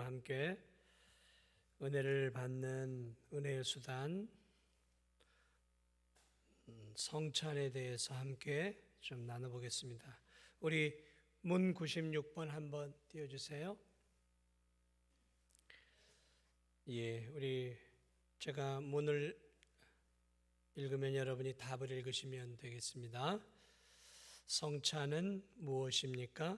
함께 은혜를 받는 은혜의 수단 성찬에 대해서 함께 좀 나눠보겠습니다. 우리 문 96번 한번 띄워주세요. 제가 문을 읽으면 여러분이 답을 읽으시면 되겠습니다. 성찬은 무엇입니까?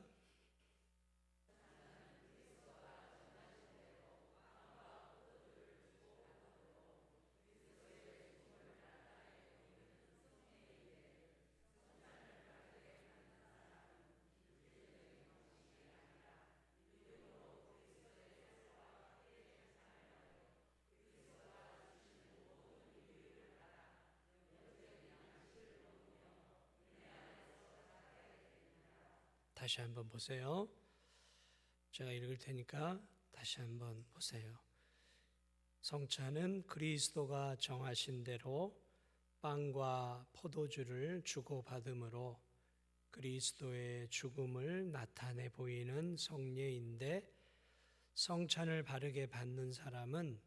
다시 한번 보세요. 제가 읽을 테니까 다시 한번 보세요. 성찬은 그리스도가 정하신 대로 빵과 포도주를 주고받음으로 그리스도의 죽음을 나타내 보이는 성례인데, 성찬을 바르게 받는 사람은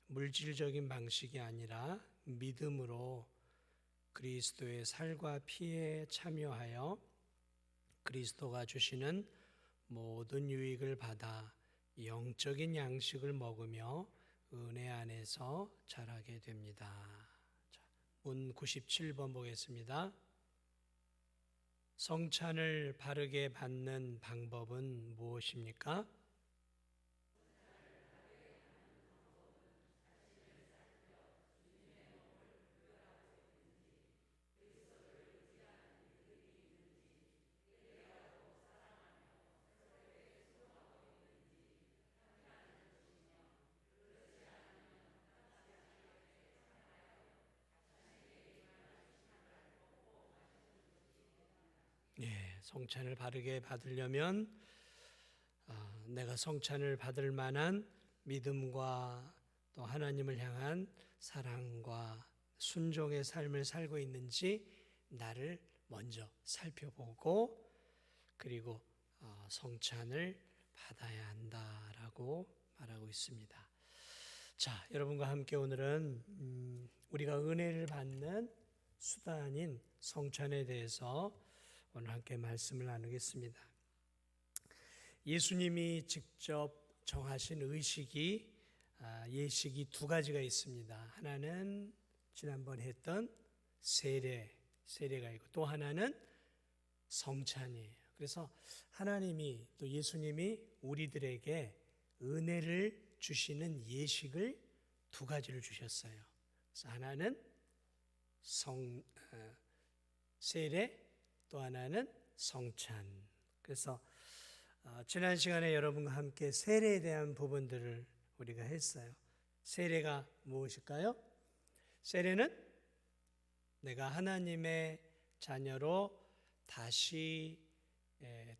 물질적인 방식이 아니라 믿음으로 그리스도의 살과 피에 참여하여 그리스도가 주시는 모든 유익을 받아 영적인 양식을 먹으며 은혜 안에서 자라게 됩니다. 문 97번 보겠습니다. 성찬을 바르게 받는 방법은 무엇입니까? 성찬을 바르게 받으려면 내가 성찬을 받을 만한 믿음과 또 하나님을 향한 사랑과 순종의 삶을 살고 있는지 나를 먼저 살펴보고, 그리고 성찬을 받아야 한다라고 말하고 있습니다. 자, 여러분과 함께 오늘은 우리가 은혜를 받는 수단인 성찬에 대해서 오늘 함께 말씀을 나누겠습니다. 예수님이 직접 정하신 예식이 두 가지가 있습니다. 하나는 지난번에 했던 세례가 있고, 또 하나는 성찬이에요. 그래서 하나님이 또 예수님이 우리들에게 은혜를 주시는 예식을 두 가지를 주셨어요. 그래서 하나는 세례, 또 하나는 성찬. 그래서 지난 시간에 여러분과 함께 세례에 대한 부분들을 우리가 했어요. 세례가 무엇일까요? 세례는 내가 하나님의 자녀로 다시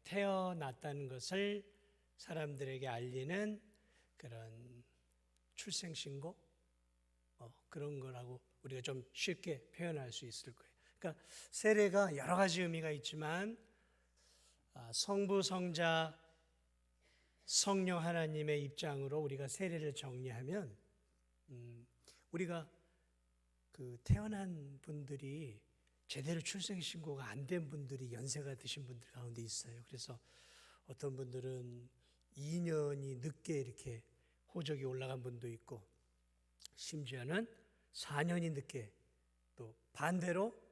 태어났다는 것을 사람들에게 알리는 그런 출생신고, 그런 거라고 우리가 좀 쉽게 표현할 수 있을 거예요. 그러니까 세례가 여러 가지 의미가 있지만 성부, 성자, 성령 하나님의 입장으로 우리가 세례를 정리하면 우리가 태어난 분들이 제대로 출생신고가 안 된 분들이 연세가 드신 분들 가운데 있어요. 그래서 어떤 분들은 2년이 늦게 이렇게 호적이 올라간 분도 있고, 심지어는 4년이 늦게, 또 반대로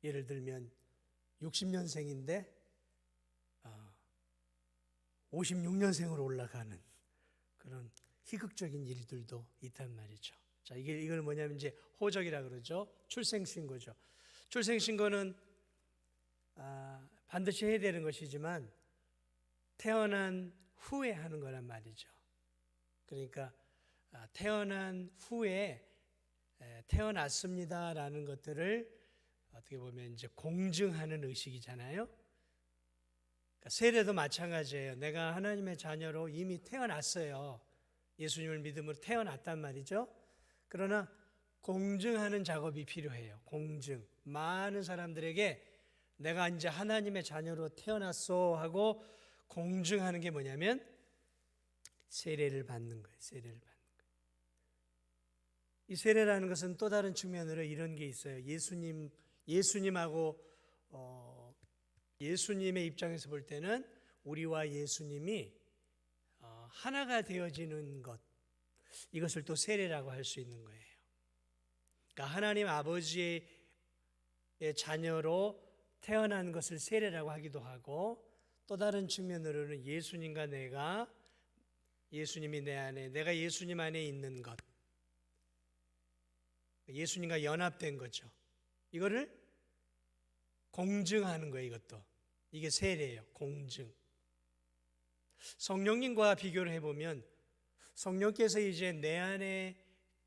예를 들면 60년생인데 56년생으로 올라가는 그런 희극적인 일들도 있단 말이죠. 자, 이걸 뭐냐면 이제 호적이라 그러죠. 출생신고죠. 출생신고는 반드시 해야 되는 것이지만 태어난 후에 하는 거란 말이죠. 그러니까 태어난 후에 태어났습니다라는 것들을 어떻게 보면 이제 공증하는 의식이잖아요. 그러니까 세례도 마찬가지예요. 내가 하나님의 자녀로 이미 태어났어요. 예수님을 믿음으로 태어났단 말이죠. 그러나 공증하는 작업이 필요해요. 공증. 많은 사람들에게 내가 이제 하나님의 자녀로 태어났어 하고 공증하는 게 뭐냐면 세례를 받는 거예요. 세례를 받는 거예요. 이 세례라는 것은 또 다른 측면으로 이런 게 있어요. 예수님하고 예수님의 입장에서 볼 때는 우리와 예수님이 하나가 되어지는 것, 이것을 또 세례라고 할 수 있는 거예요. 그러니까 하나님 아버지의 자녀로 태어난 것을 세례라고 하기도 하고, 또 다른 측면으로는 예수님과 내가, 예수님이 내 안에, 내가 예수님 안에 있는 것, 예수님과 연합된 거죠. 이거를 공증하는 거예요. 이것도 이게 세례예요. 공증. 성령님과 비교를 해보면 성령께서 이제 내 안에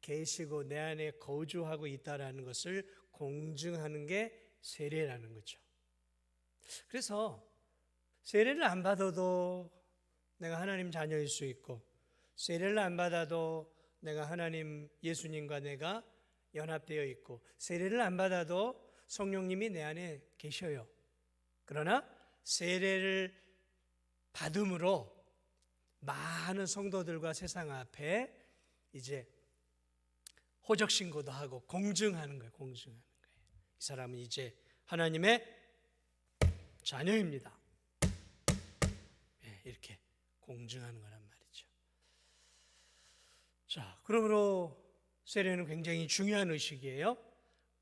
계시고 내 안에 거주하고 있다라는 것을 공증하는 게 세례라는 거죠. 그래서 세례를 안 받아도 내가 하나님 자녀일 수 있고, 세례를 안 받아도 내가 하나님, 예수님과 내가 연합되어 있고, 세례를 안 받아도 성령님이 내 안에 계셔요. 그러나 세례를 받음으로 많은 성도들과 세상 앞에 이제 호적 신고도 하고 공증하는 거예요. 공증하는 거예요. 이 사람은 이제 하나님의 자녀입니다. 이렇게 공증하는 거란 말이죠. 자, 그러므로 세례는 굉장히 중요한 의식이에요.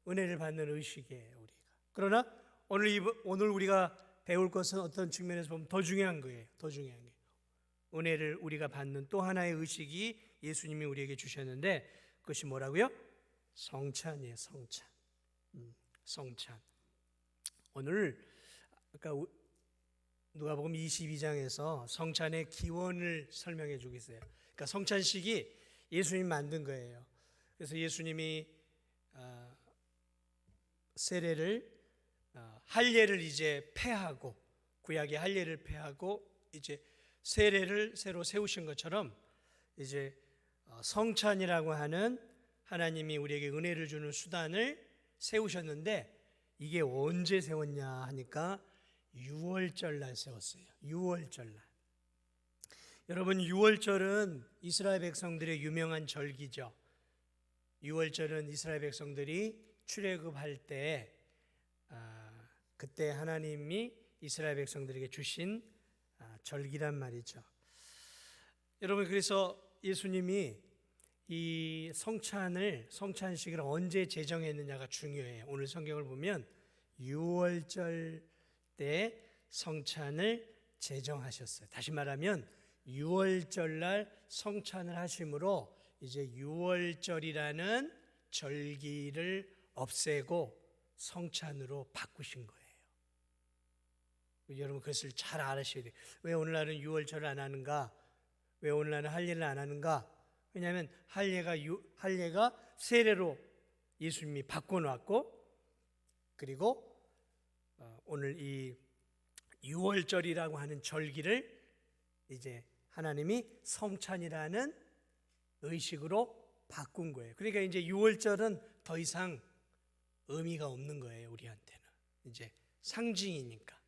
은혜를 받는 의식이에요, 우리가. 그러나 오늘 우리가 배울 것은 어떤 측면에서 보면 더 중요한 거예요. 더 중요한 거예요. 은혜를 우리가 받는 또 하나의 의식이 예수님이 우리에게 주셨는데, 그것이 뭐라고요? 성찬이에요. 성찬. 성찬. 오늘 아까 누가복음 22장에서 성찬의 기원을 설명해 주고 있어요. 그러니까 성찬식이 예수님이 만든 거예요. 그래서 예수님이 세례를 할례를 이제 폐하고, 구약의 할례를 폐하고 이제 세례를 새로 세우신 것처럼 이제 성찬이라고 하는 하나님이 우리에게 은혜를 주는 수단을 세우셨는데, 이게 언제 세웠냐 하니까 6월절 날 세웠어요. 6월절 날. 여러분, 6월절은 이스라엘 백성들의 유명한 절기죠. 6월절은 이스라엘 백성들이 출애굽할 때 그때 하나님이 이스라엘 백성들에게 주신 절기란 말이죠. 여러분, 그래서 예수님이 이 성찬식을 언제 제정했느냐가 중요해요. 오늘 성경을 보면 6월절 때 성찬을 제정하셨어요. 다시 말하면 6월절 날 성찬을 하심으로 이제 6월절이라는 절기를 없애고 성찬으로 바꾸신 거예요. 여러분, 그것을 잘 알으셔야 돼요. 왜 오늘날은 6월절을 안 하는가? 왜 오늘날은 할례를 안 하는가? 왜냐하면 할례가 세례로 예수님이 바꿔놨고, 그리고 오늘 이 6월절이라고 하는 절기를 이제 하나님이 성찬이라는 의식으로 바꾼 거예요. 그러니까 이제 6월절은 더 이상 의미가 없는 거예요, 우리한테는. 이제 상징이니까.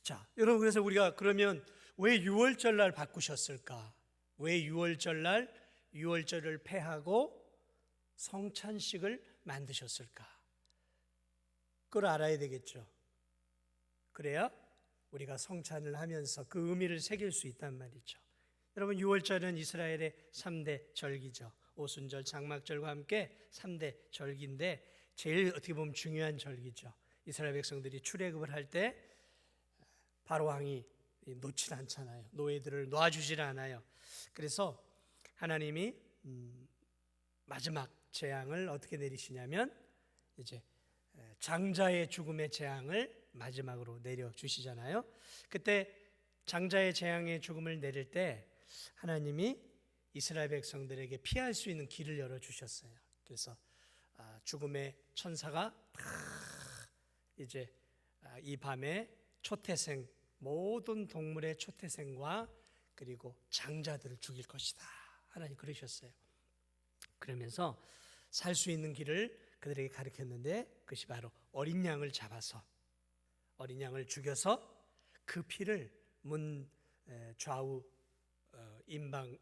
자, 여러분, 그래서 우리가 그러면 왜 6월절 날 바꾸셨을까? 왜 6월절 날 6월절을 폐하고 성찬식을 만드셨을까? 그걸 알아야 되겠죠. 그래야 우리가 성찬을 하면서 그 의미를 새길 수 있단 말이죠. 여러분, 6월절은 이스라엘의 3대 절기죠. 오순절, 장막절과 함께 3대 절기인데 제일 어떻게 보면 중요한 절기죠. 이스라엘 백성들이 출애굽을 할 때 바로 왕이 놓질 않잖아요. 노예들을 놓아주질 않아요. 그래서 하나님이 마지막 재앙을 어떻게 내리시냐면 이제 장자의 죽음의 재앙을 마지막으로 내려주시잖아요. 그때 장자의 재앙의 죽음을 내릴 때 하나님이 이스라엘 백성들에게 피할 수 있는 길을 열어주셨어요. 그래서 죽음의 천사가 이제 이 밤에 초태생, 모든 동물의 초태생과 그리고 장자들을 죽일 것이다. 하나님 그러셨어요. 그러면서 살 수 있는 길을 그들에게 가르쳤는데, 그것이 바로 어린 양을 잡아서 어린 양을 죽여서 그 피를 문 좌우 임방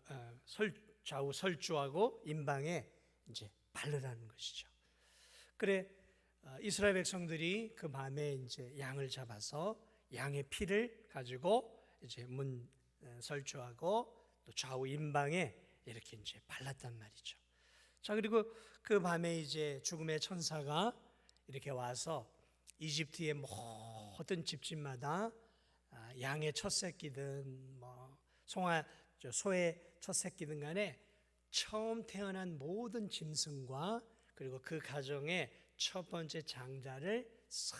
좌우 설주하고 임방에 이제 바르라는 것이죠. 그래 이스라엘 백성들이 그 밤에 이제 양을 잡아서 양의 피를 가지고 이제 문 설주하고 또 좌우 임방에 이렇게 이제 발랐단 말이죠. 자, 그리고 그 밤에 이제 죽음의 천사가 이렇게 와서 이집트의 모든 집집마다 양의 첫 새끼든 뭐 소의 첫 새끼든 간에 처음 태어난 모든 짐승과 그리고 그 가정의 첫 번째 장자를 싹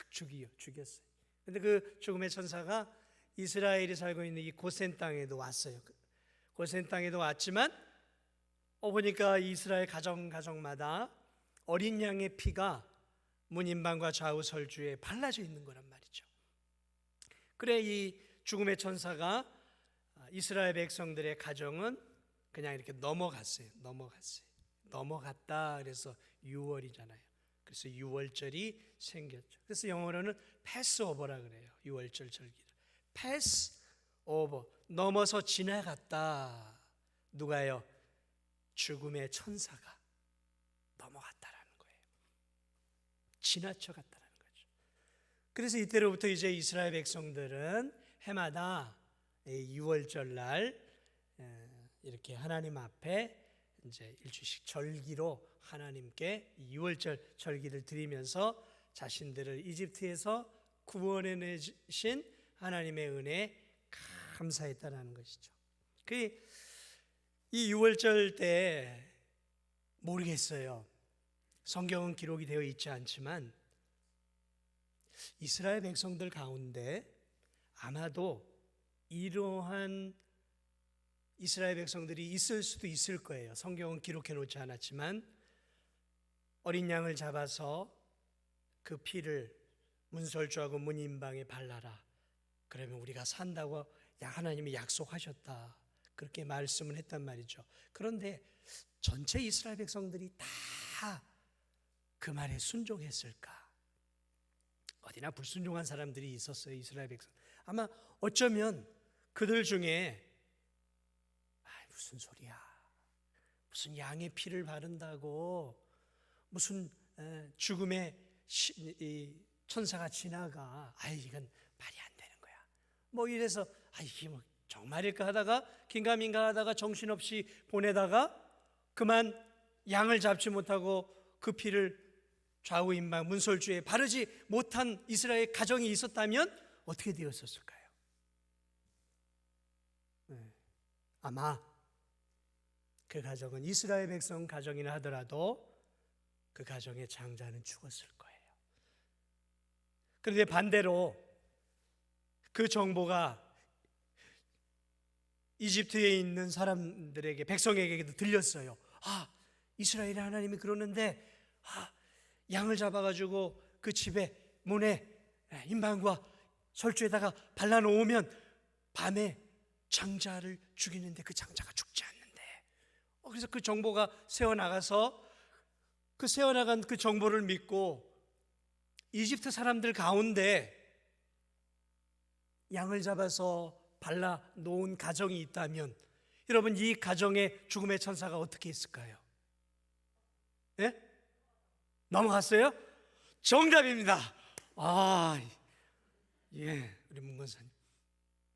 죽였어요. 근데 그 죽음의 천사가 이스라엘이 살고 있는 이 고센 땅에도 왔어요. 고센 땅에도 왔지만 보니까 이스라엘 가정마다 어린 양의 피가 문인방과 좌우 설주에 발라져 있는 거란 말이죠. 그래 이 죽음의 천사가 이스라엘 백성들의 가정은 그냥 이렇게 넘어갔다. 그래서 6월이잖아요. 그래서 6월절이 생겼죠. 그래서 영어로는 패스오버라 그래요. 6월절 절기를. 패스오버, 넘어서 지나갔다. 누가요? 죽음의 천사가 넘어갔다라는 거예요. 지나쳐갔다라는 거죠. 그래서 이때로부터 이제 이스라엘 백성들은 해마다 6월절 날 이렇게 하나님 앞에 이제 일주일씩 절기로 하나님께 6월절 절기를 드리면서 자신들을 이집트에서 구원해 내신 하나님의 은혜에 감사했다라는 것이죠. 이 6월절 때 모르겠어요. 성경은 기록이 되어 있지 않지만 이스라엘 백성들 가운데 아마도 이러한 이스라엘 백성들이 있을 수도 있을 거예요. 성경은 기록해 놓지 않았지만 어린 양을 잡아서 그 피를 문설주하고 문인방에 발라라. 그러면 우리가 산다고 하나님이 약속하셨다. 그렇게 말씀을 했단 말이죠. 그런데 전체 이스라엘 백성들이 다 그 말에 순종했을까? 어디나 불순종한 사람들이 있었어요. 이스라엘 백성. 아마 어쩌면 그들 중에 무슨 소리야? 무슨 양의 피를 바른다고 무슨 죽음의 천사가 지나가? 이건 말이 안 되는 거야. 뭐 이래서 이게 뭐 정말일까 하다가 긴가민가 하다가 정신없이 보내다가 그만 양을 잡지 못하고 그 피를 좌우 임방 문설주에 바르지 못한 이스라엘 가정이 있었다면 어떻게 되었을까요? 아마 그 가정은 이스라엘 백성 가정이라 하더라도 그 가정의 장자는 죽었을 거예요. 그런데 반대로 그 정보가 이집트에 있는 사람들에게, 백성에게도 들렸어요. 이스라엘의 하나님이 그러는데 양을 잡아가지고 그 집에 문에 임방과 설주에다가 발라놓으면 밤에 장자를 죽이는데 그 장자가 죽지 않는데. 그래서 그 정보가 새어나가서 그 새어나간 그 정보를 믿고 이집트 사람들 가운데 양을 잡아서 발라놓은 가정이 있다면 여러분 이 가정에 죽음의 천사가 어떻게 했을까요? 예? 넘어갔어요? 정답입니다. 예, 우리 문건사님.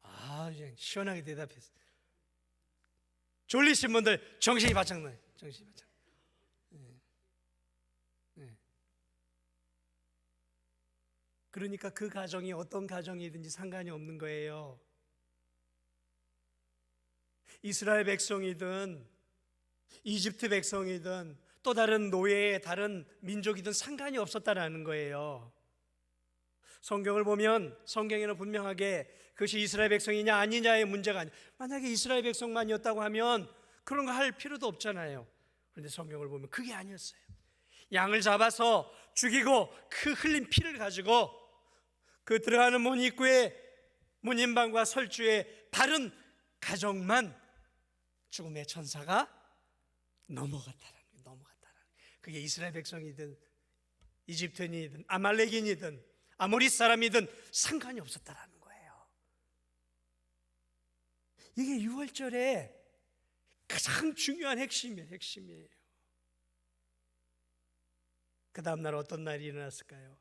그냥 시원하게 대답했어요. 졸리신 분들 정신이 바짝 나요. 정신이 바짝. 그러니까 그 가정이 어떤 가정이든지 상관이 없는 거예요. 이스라엘 백성이든 이집트 백성이든 또 다른 노예의 다른 민족이든 상관이 없었다라는 거예요. 성경을 보면 성경에는 분명하게 그것이 이스라엘 백성이냐 아니냐의 문제가 아니에요. 만약에 이스라엘 백성만이었다고 하면 그런 거 할 필요도 없잖아요. 그런데 성경을 보면 그게 아니었어요. 양을 잡아서 죽이고 그 흘린 피를 가지고 그 들어가는 문 입구에 문인방과 설주에 바른 가정만 죽음의 천사가 넘어갔다는 거예요. 그게 이스라엘 백성이든 이집트인이든 아말렉인이든 아모리 사람이든 상관이 없었다라는 거예요. 이게 6월절에 가장 중요한 핵심이에요. 그 다음날 어떤 날이 일어났을까요?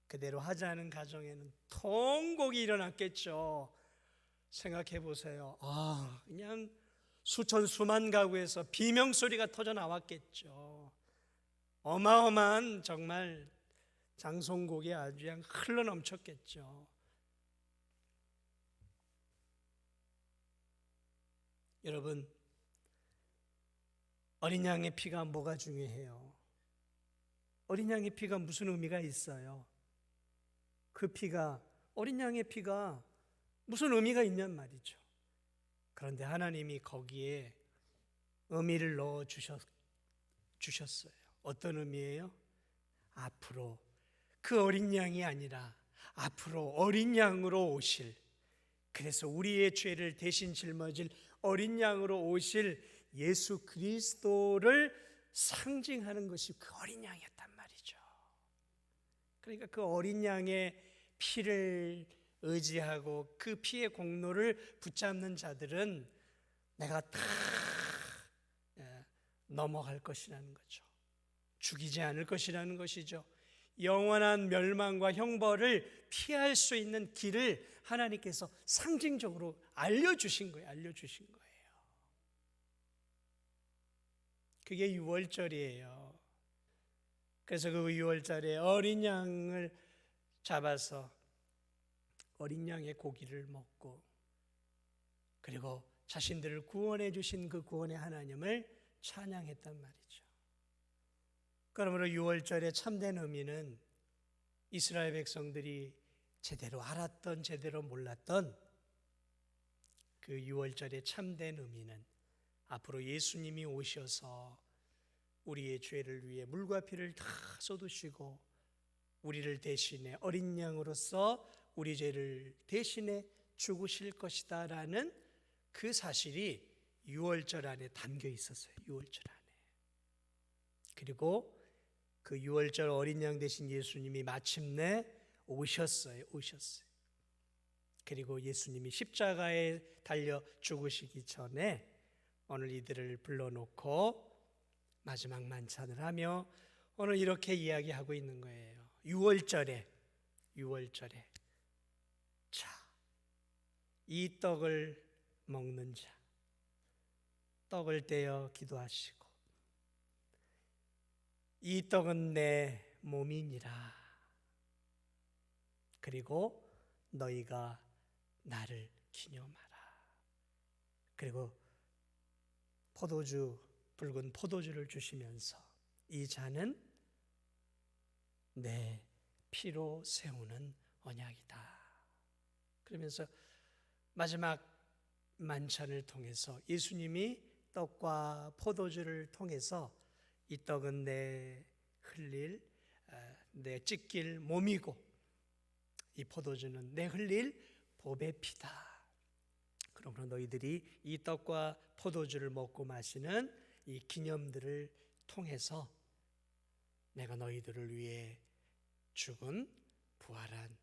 그대로 하지 않은 가정에는 통곡이 일어났겠죠. 생각해 보세요. 그냥 수천 수만 가구에서 비명소리가 터져 나왔겠죠. 어마어마한 정말 장송곡이 아주 그냥 흘러 넘쳤겠죠. 여러분, 어린 양의 피가 뭐가 중요해요? 어린 양의 피가 무슨 의미가 있어요? 그 피가, 어린 양의 피가 무슨 의미가 있냔 말이죠. 그런데 하나님이 거기에 의미를 넣어 주셨어요. 어떤 의미예요? 앞으로 그 어린 양이 아니라 앞으로 어린 양으로 오실, 그래서 우리의 죄를 대신 짊어질 어린 양으로 오실 예수 그리스도를 상징하는 것이 그 어린 양이었단 말이죠. 그러니까 그 어린 양의 피를 의지하고 그 피의 공로를 붙잡는 자들은 내가 다 넘어갈 것이라는 거죠. 죽이지 않을 것이라는 것이죠. 영원한 멸망과 형벌을 피할 수 있는 길을 하나님께서 상징적으로 알려주신 거예요. 그게 6월절이에요. 그래서 그 6월절에 어린 양을 잡아서 어린 양의 고기를 먹고, 그리고 자신들을 구원해 주신 그 구원의 하나님을 찬양했단 말이죠. 그러므로 6월절의 참된 의미는 이스라엘 백성들이 제대로 알았던 제대로 몰랐던 그 6월절의 참된 의미는 앞으로 예수님이 오셔서 우리의 죄를 위해 물과 피를 다 쏟으시고 우리를 대신해 어린 양으로서 우리 죄를 대신해 죽으실 것이다 라는 그 사실이 6월절 안에 담겨 있었어요. 6월절 안에. 그리고 그 6월절 어린 양 대신 예수님이 마침내 오셨어요. 그리고 예수님이 십자가에 달려 죽으시기 전에 오늘 이들을 불러놓고 마지막 만찬을 하며 오늘 이렇게 이야기하고 있는 거예요. 6월절에 자, 이 떡을 먹는 자, 떡을 떼어 기도하시고 이 떡은 내 몸이니라. 그리고 너희가 나를 기념하라. 그리고 붉은 포도주를 주시면서 이 잔은 내 피로 세우는 언약이다. 그러면서 마지막 만찬을 통해서 예수님이 떡과 포도주를 통해서 이 떡은 내 찢길 몸이고 이 포도주는 내 흘릴 복의 피다. 그러므로 너희들이 이 떡과 포도주를 먹고 마시는 이 기념들을 통해서 내가 너희들을 위해 죽은 부활한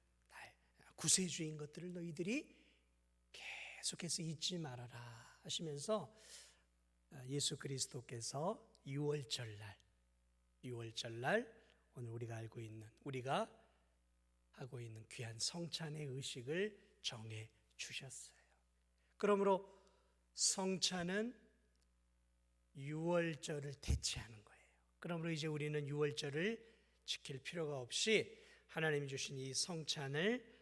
구세주인 것들을 너희들이 계속해서 잊지 말아라 하시면서 예수 그리스도께서 6월절날 오늘 우리가 하고 있는 귀한 성찬의 의식을 정해 주셨어요. 그러므로 성찬은 6월절을 대체하는 거예요. 그러므로 이제 우리는 6월절을 지킬 필요가 없이 하나님이 주신 이 성찬을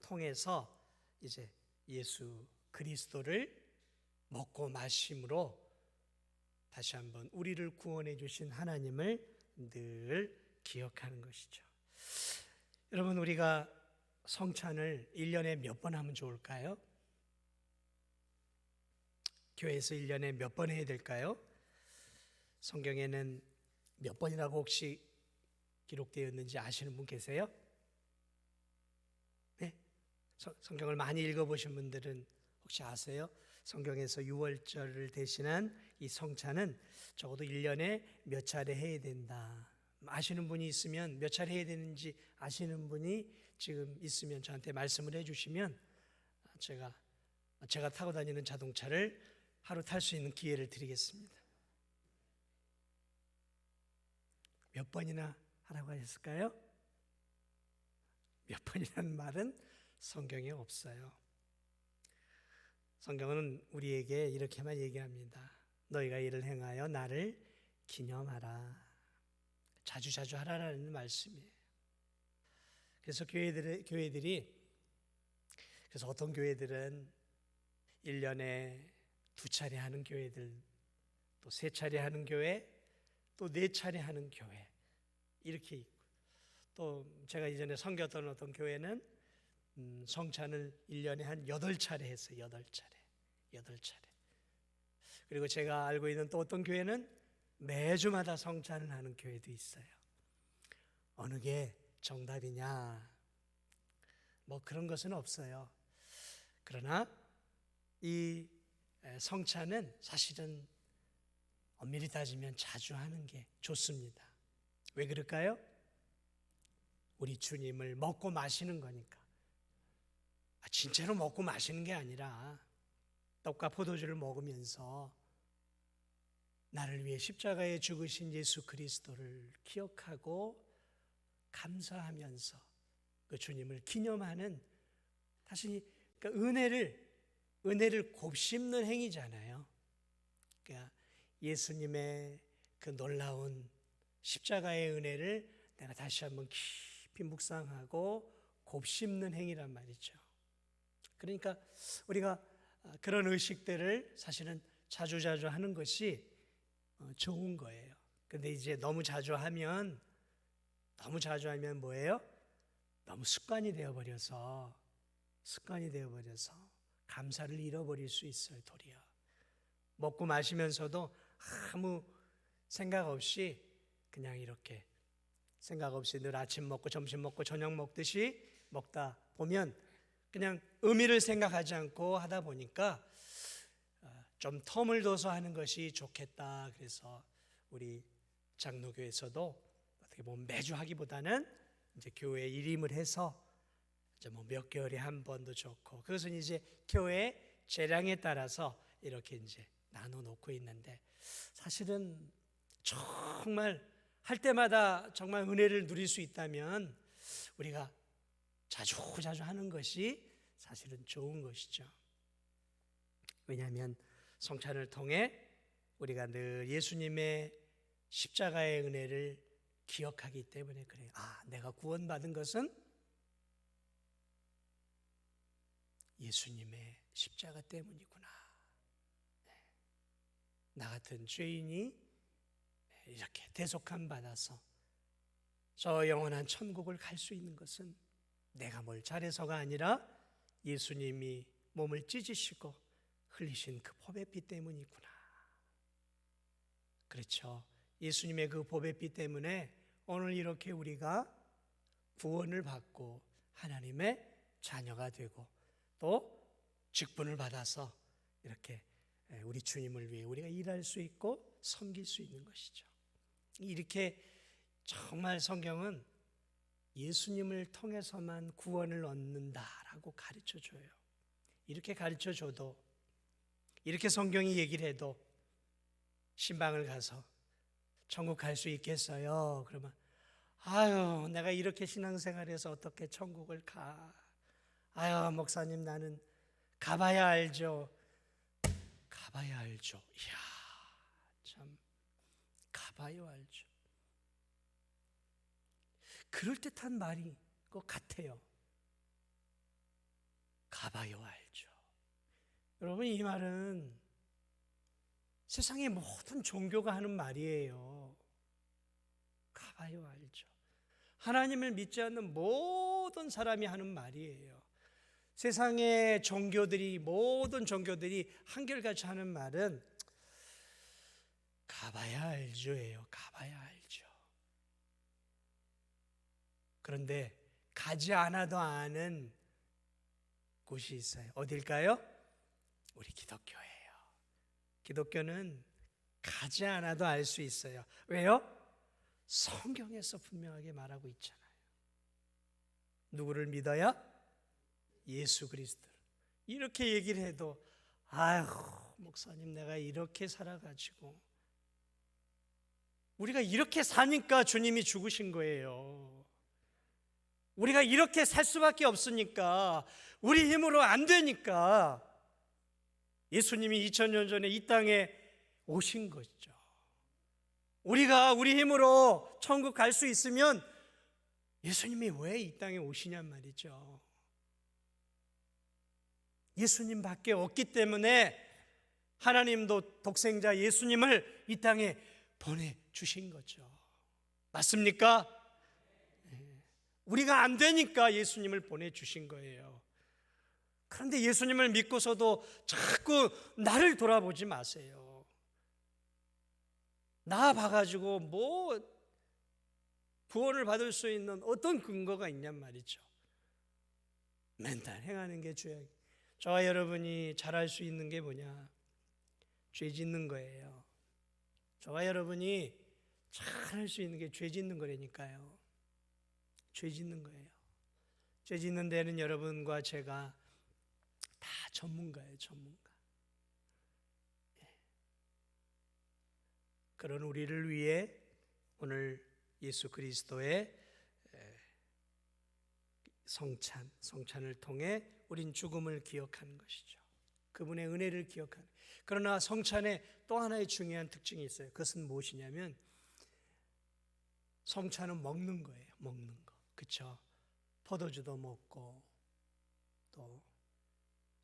통해서 이제 예수 그리스도를 먹고 마심으로 다시 한번 우리를 구원해 주신 하나님을 늘 기억하는 것이죠. 여러분, 우리가 성찬을 1년에 몇 번 하면 좋을까요? 교회에서 1년에 몇 번 해야 될까요? 성경에는 몇 번이라고 혹시 기록되었는지 아시는 분 계세요? 네? 성경을 많이 읽어보신 분들은 혹시 아세요? 성경에서 6월절을 대신한 이 성찬은 적어도 1년에 몇 차례 해야 된다. 아시는 분이 있으면 몇 차례 해야 되는지 아시는 분이 지금 있으면 저한테 말씀을 해주시면 제가 제가 타고 다니는 자동차를 하루 탈 수 있는 기회를 드리겠습니다. 몇 번이나 하라고 하셨을까요? 몇 번이라는 말은 성경에 없어요. 성경은 우리에게 이렇게만 얘기합니다. 너희가 이를 행하여 나를 기념하라. 자주자주 하라라는 말씀이에요. 그래서 교회들이 그래서 어떤 교회들은 1년에 2차례 하는 교회들, 또 3차례 하는 교회, 또 4차례 하는 교회 이렇게 있고, 또 제가 이전에 섬겼던 어떤 교회는 성찬을 1년에 한 8차례 했어요. 8차례. 그리고 제가 알고 있는 또 어떤 교회는 매주마다 성찬을 하는 교회도 있어요. 어느 게 정답이냐? 뭐 그런 것은 없어요. 그러나 이 성찬은 사실은 엄밀히 따지면 자주 하는 게 좋습니다. 왜 그럴까요? 우리 주님을 먹고 마시는 거니까. 진짜로 먹고 마시는 게 아니라 떡과 포도주를 먹으면서 나를 위해 십자가에 죽으신 예수 그리스도를 기억하고 감사하면서 그 주님을 기념하는, 다시 그러니까 은혜를 곱씹는 행위잖아요. 그러니까 예수님의 그 놀라운 십자가의 은혜를 내가 다시 한번 깊이 묵상하고 곱씹는 행위란 말이죠. 그러니까 우리가 그런 의식들을 사실은 자주자주 하는 것이 좋은 거예요. 근데 이제 너무 자주 하면 뭐예요? 너무 습관이 되어버려서 감사를 잃어버릴 수 있어요. 도리어 먹고 마시면서도 아무 생각 없이 그냥 이렇게 생각 없이 늘 아침 먹고 점심 먹고 저녁 먹듯이 먹다 보면 그냥 의미를 생각하지 않고 하다 보니까 좀 텀을 둬서 하는 것이 좋겠다. 그래서 우리 장로교에서도 어떻게 보면 매주 하기보다는 이제 교회에 일임을 해서 이제 뭐 몇 개월에 한 번도 좋고, 그것은 이제 교회 재량에 따라서 이렇게 이제 나눠 놓고 있는데, 사실은 정말 할 때마다 정말 은혜를 누릴 수 있다면 우리가 자주 하는 것이 사실은 좋은 것이죠. 왜냐하면 성찬을 통해 우리가 늘 예수님의 십자가의 은혜를 기억하기 때문에 그래요. 내가 구원받은 것은 예수님의 십자가 때문이구나. 나 같은 죄인이 이렇게 대속함 받아서 저 영원한 천국을 갈 수 있는 것은 내가 뭘 잘해서가 아니라 예수님이 몸을 찢으시고 흘리신 그 보배 피 때문이구나. 그렇죠. 예수님의 그 보배 피 때문에 오늘 이렇게 우리가 구원을 받고 하나님의 자녀가 되고 또 직분을 받아서 이렇게 우리 주님을 위해 우리가 일할 수 있고 섬길 수 있는 것이죠. 이렇게 정말 성경은 예수님을 통해서만 구원을 얻는다라고 가르쳐줘요. 이렇게 가르쳐줘도, 이렇게 성경이 얘기를 해도 신방을 가서 천국 갈 수 있겠어요? 그러면 내가 이렇게 신앙생활해서 어떻게 천국을 가? 목사님, 나는 가봐야 알죠. 이야, 참 가봐야 알죠. 그럴듯한 말이 것 같아요. 가봐야 알죠. 여러분, 이 말은 세상의 모든 종교가 하는 말이에요. 가봐야 알죠. 하나님을 믿지 않는 모든 사람이 하는 말이에요. 세상의 모든 종교들이 한결같이 하는 말은 가봐야 알죠예요. 가봐야 알죠. 그런데 가지 않아도 아는 곳이 있어요. 어딜까요? 우리 기독교예요. 기독교는 가지 않아도 알 수 있어요. 왜요? 성경에서 분명하게 말하고 있잖아요. 누구를 믿어야? 예수 그리스도를. 이렇게 얘기를 해도 아휴 목사님 내가 이렇게 살아가지고 우리가 이렇게 사니까 주님이 죽으신 거예요. 우리가 이렇게 살 수밖에 없으니까 우리 힘으로 안 되니까 예수님이 2000년 전에 이 땅에 오신 거죠. 우리가 우리 힘으로 천국 갈 수 있으면 예수님이 왜 이 땅에 오시냔 말이죠. 예수님밖에 없기 때문에 하나님도 독생자 예수님을 이 땅에 보내주신 거죠. 맞습니까? 우리가 안 되니까 예수님을 보내주신 거예요. 그런데 예수님을 믿고서도 자꾸 나를 돌아보지 마세요. 나 봐가지고 뭐 구원을 받을 수 있는 어떤 근거가 있냔 말이죠. 맨날 행하는 게 죄. 저와 여러분이 잘할 수 있는 게 뭐냐? 죄 짓는 거예요. 저와 여러분이 잘할 수 있는 게 죄 짓는 거라니까요. 죄 짓는 거예요. 죄 짓는 데는 여러분과 제가 다 전문가예요, 전문가. 그런 우리를 위해 오늘 예수 그리스도의 성찬을 통해 우린 죽음을 기억하는 것이죠. 그분의 은혜를 기억하는. 그러나 성찬에 또 하나의 중요한 특징이 있어요. 그것은 무엇이냐면 성찬은 먹는 거예요. 먹는 거. 그렇죠? 포도주도 먹고 또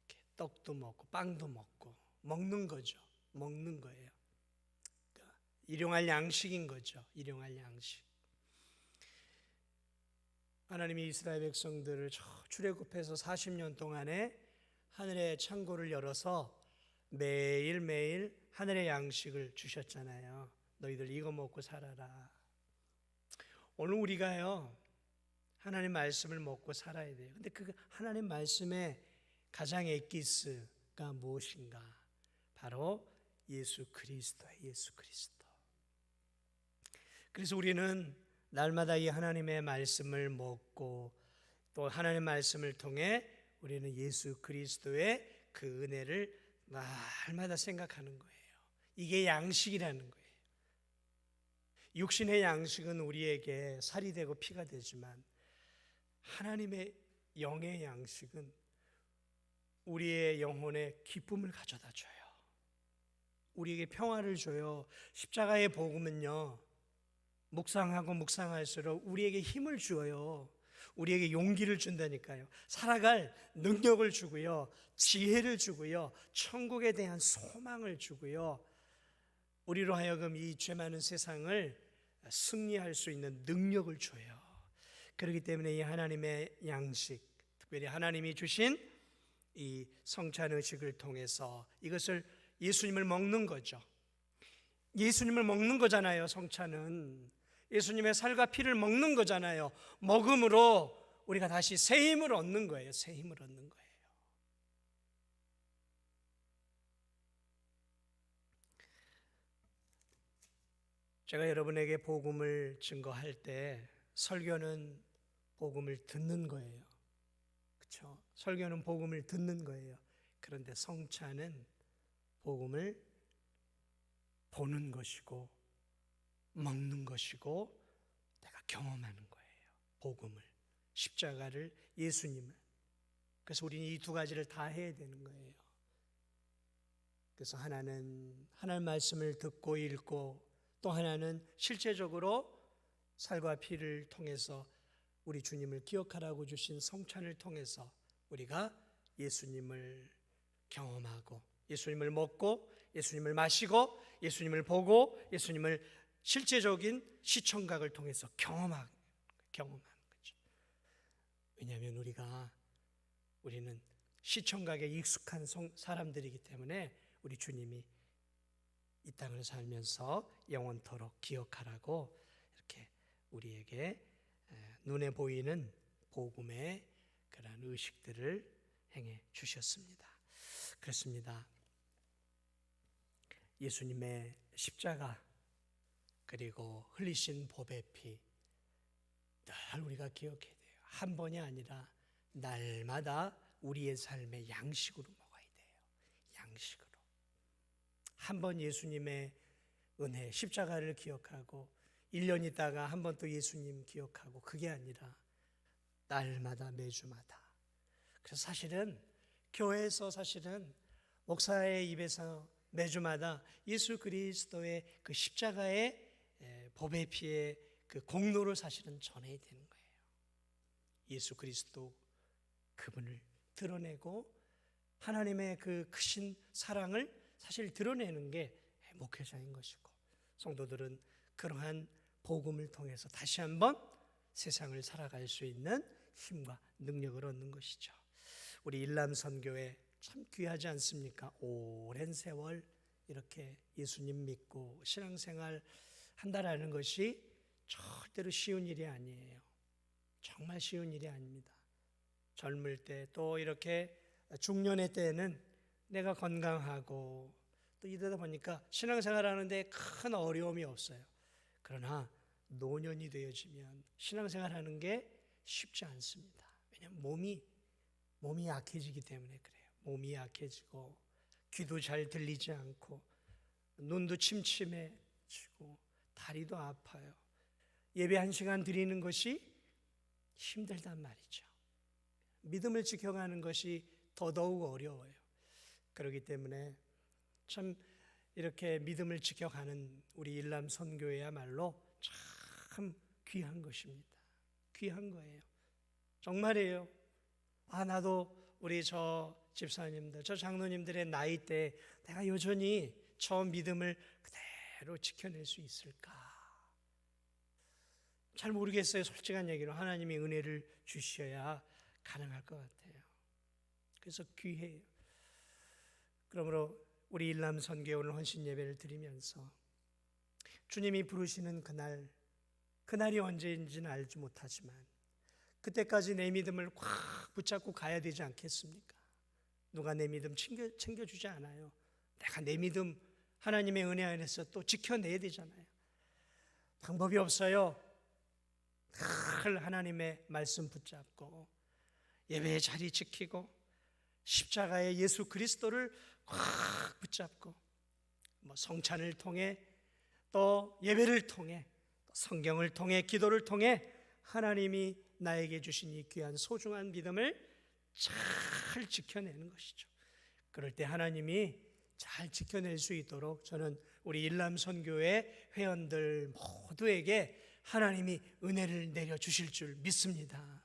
이렇게 떡도 먹고 빵도 먹고 먹는 거죠. 먹는 거예요. 그러니까 일용할 양식인 거죠. 일용할 양식. 하나님이 이스라엘 백성들을 출애굽해서 40년 동안에 하늘의 창고를 열어서 매일매일 하늘의 양식을 주셨잖아요. 너희들 이거 먹고 살아라. 오늘 우리가요 하나님 말씀을 먹고 살아야 돼요. 근데 그 하나님 말씀의 가장 엑기스가 무엇인가? 바로 예수 그리스도예요. 예수 그리스도. 그래서 우리는 날마다 이 하나님의 말씀을 먹고 또 하나님의 말씀을 통해 우리는 예수 그리스도의 그 은혜를 날마다 생각하는 거예요. 이게 양식이라는 거예요. 육신의 양식은 우리에게 살이 되고 피가 되지만 하나님의 영의 양식은 우리의 영혼에 기쁨을 가져다 줘요. 우리에게 평화를 줘요. 십자가의 복음은요 묵상하고 묵상할수록 우리에게 힘을 주어요. 우리에게 용기를 준다니까요. 살아갈 능력을 주고요. 지혜를 주고요. 천국에 대한 소망을 주고요. 우리로 하여금 이 죄 많은 세상을 승리할 수 있는 능력을 줘요. 그렇기 때문에 이 하나님의 양식, 특별히 하나님이 주신 이 성찬 의식을 통해서 이것을 예수님을 먹는 거죠. 예수님을 먹는 거잖아요. 성찬은 예수님의 살과 피를 먹는 거잖아요. 먹음으로 우리가 다시 새 힘을 얻는 거예요. 새 힘을 얻는 거예요. 제가 여러분에게 복음을 증거할 때 설교는 복음을 듣는 거예요. 그렇죠? 설교는 복음을 듣는 거예요. 그런데 성찬은 복음을 보는 것이고 먹는 것이고 내가 경험하는 거예요. 복음을, 십자가를, 예수님을. 그래서 우리는 이 두 가지를 다 해야 되는 거예요. 그래서 하나는 하나님 말씀을 듣고 읽고 또 하나는 실제적으로 살과 피를 통해서 우리 주님을 기억하라고 주신 성찬을 통해서 우리가 예수님을 경험하고 예수님을 먹고 예수님을 마시고 예수님을 보고 예수님을 실제적인 시청각을 통해서 경험하는 거죠. 왜냐하면 우리는 시청각에 익숙한 사람들이기 때문에 우리 주님이 이 땅을 살면서 영원토록 기억하라고 이렇게 우리에게 눈에 보이는 복음의 그런 의식들을 행해 주셨습니다. 그렇습니다. 예수님의 십자가 그리고 흘리신 보배 피 늘 우리가 기억해야 돼요. 한 번이 아니라 날마다 우리의 삶의 양식으로 먹어야 돼요. 양식으로. 한번 예수님의 은혜, 십자가를 기억하고 1년 있다가 한 번 또 예수님 기억하고, 그게 아니라 날마다 매주마다. 그래서 사실은 교회에서 사실은 목사의 입에서 매주마다 예수 그리스도의 그 십자가의 보배 피의 그 공로를 사실은 전해야 되는 거예요. 예수 그리스도 그분을 드러내고 하나님의 그 크신 사랑을 사실 드러내는 게 목회자인 것이고, 성도들은 그러한 복음을 통해서 다시 한번 세상을 살아갈 수 있는 힘과 능력을 얻는 것이죠. 우리 일남선교회 참 귀하지 않습니까? 오랜 세월 이렇게 예수님 믿고 신앙생활 한다라는 것이 절대로 쉬운 일이 아니에요. 정말 쉬운 일이 아닙니다. 젊을 때 또 이렇게 중년의 때는 내가 건강하고 또 이러다 보니까 신앙생활 하는데 큰 어려움이 없어요. 그러나 노년이 되어지면 신앙생활 하는 게 쉽지 않습니다. 왜냐하면 몸이 약해지기 때문에 그래요. 몸이 약해지고 귀도 잘 들리지 않고 눈도 침침해지고 다리도 아파요. 예배 1시간 드리는 것이 힘들단 말이죠. 믿음을 지켜가는 것이 더더욱 어려워요. 그렇기 때문에 참 이렇게 믿음을 지켜가는 우리 일남 선교회야말로 참 귀한 것입니다. 귀한 거예요. 정말이에요. 나도 우리 저 집사님들, 저 장로님들의 나이 때 내가 여전히 저 믿음을 그대로 지켜낼 수 있을까? 잘 모르겠어요. 솔직한 얘기로 하나님이 은혜를 주셔야 가능할 것 같아요. 그래서 귀해요. 그러므로 우리 일남 선교회 오늘 헌신 예배를 드리면서 주님이 부르시는 그날이 언제인지는 알지 못하지만 그때까지 내 믿음을 꽉 붙잡고 가야 되지 않겠습니까? 누가 내 믿음 챙겨주지 않아요. 내가 내 믿음 하나님의 은혜 안에서 또 지켜내야 되잖아요. 방법이 없어요. 늘 하나님의 말씀 붙잡고 예배의 자리 지키고 십자가의 예수 그리스도를 꽉 붙잡고 성찬을 통해 또 예배를 통해 또 성경을 통해 기도를 통해 하나님이 나에게 주신 이 귀한 소중한 믿음을 잘 지켜내는 것이죠. 그럴 때 하나님이 잘 지켜낼 수 있도록 저는 우리 일남선교회 회원들 모두에게 하나님이 은혜를 내려주실 줄 믿습니다.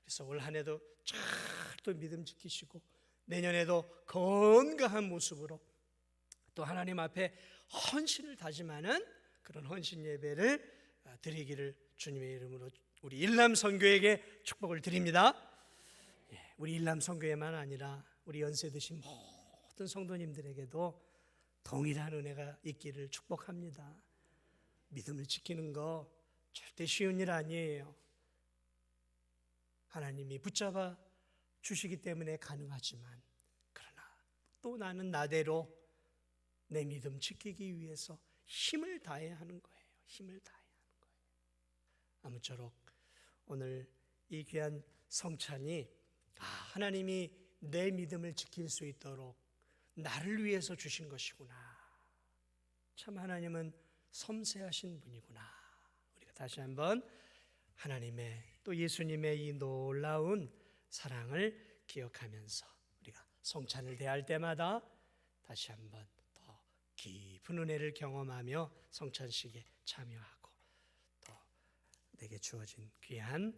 그래서 올 한 해도 잘 또 믿음 지키시고 내년에도 건강한 모습으로 또 하나님 앞에 헌신을 다짐하는 그런 헌신 예배를 드리기를 주님의 이름으로 우리 일남선교회에게 축복을 드립니다. 우리 일남선교회만 아니라 우리 연세 드신 모든 성도님들에게도 동일한 은혜가 있기를 축복합니다. 믿음을 지키는 거 절대 쉬운 일 아니에요. 하나님이 붙잡아 주시기 때문에 가능하지만 그러나 또 나는 나대로 내 믿음 지키기 위해서 힘을 다해야 하는 거예요. 힘을 다해야 하는 거예요. 아무쪼록 오늘 이 귀한 성찬이 하나님이 내 믿음을 지킬 수 있도록 나를 위해서 주신 것이구나. 참 하나님은 섬세하신 분이구나. 우리가 다시 한번 하나님의 또 예수님의 이 놀라운 사랑을 기억하면서 우리가 성찬을 대할 때마다 다시 한번 더 깊은 은혜를 경험하며 성찬식에 참여하고 또 내게 주어진 귀한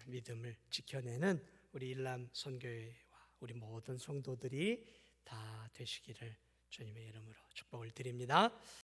믿음을 지켜내는 우리 일남 선교회와 우리 모든 성도들이 다 되시기를 주님의 이름으로 축복을 드립니다.